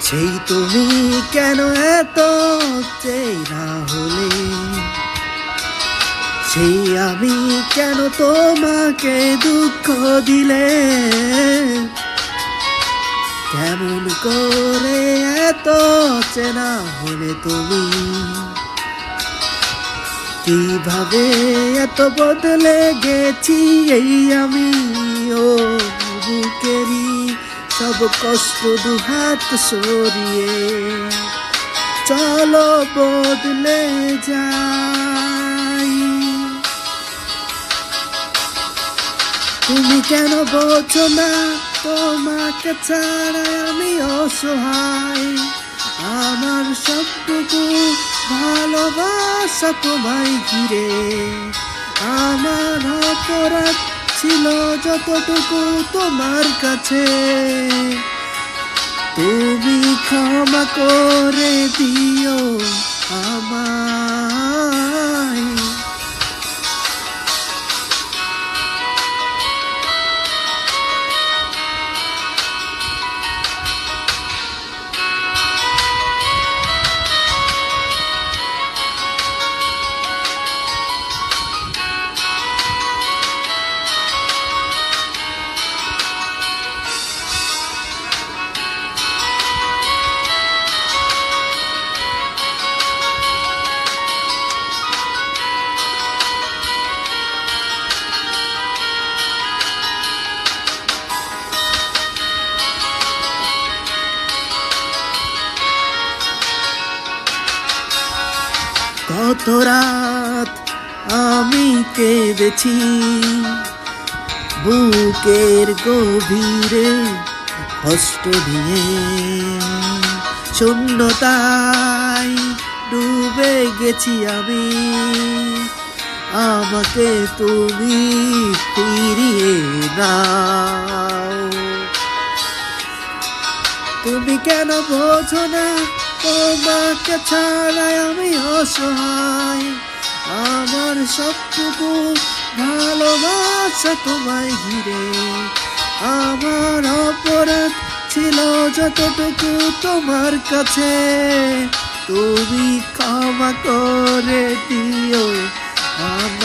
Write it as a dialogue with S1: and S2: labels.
S1: সেই তুমি কেন এত চেনা হলে, সেই আমি কেন তোমাকে দুঃখ দিলে, কেমন করে এত চেনা হলে তুমি, কিভাবে এত বদলে গেছি এই আমি, ও বুকেরই সব কষ্ট দুহাত সরিয়ে চলো বদলে যাই। তুমি কেন বোঝো না তোমাকে ছাড়া আমি অসহায়, আমার সবটুকু ভালোবাসা তোমায় ঘিরে, আমার অপরাধ ছিল যতটুকু তোমার কাছে, তুমি ক্ষমা করে দিও আমায়। কত রাত আমি কেঁদেছি বুকের গভীরে কষ্ট নিয়ে, শূন্যতায় ডুবে গেছি আমি, আমাকে তুমি ফিরিয়ে নাও। তুমি কেন বোঝো না তোমাকে ছাড়াই আমি অসহায়, আমার সবটুকু ভালোবাসা তোমায় ঘিরে, আমার অপরাধ ছিল যতটুকু তোমার কাছে, তুমি ক্ষমা করে দিও আমায়।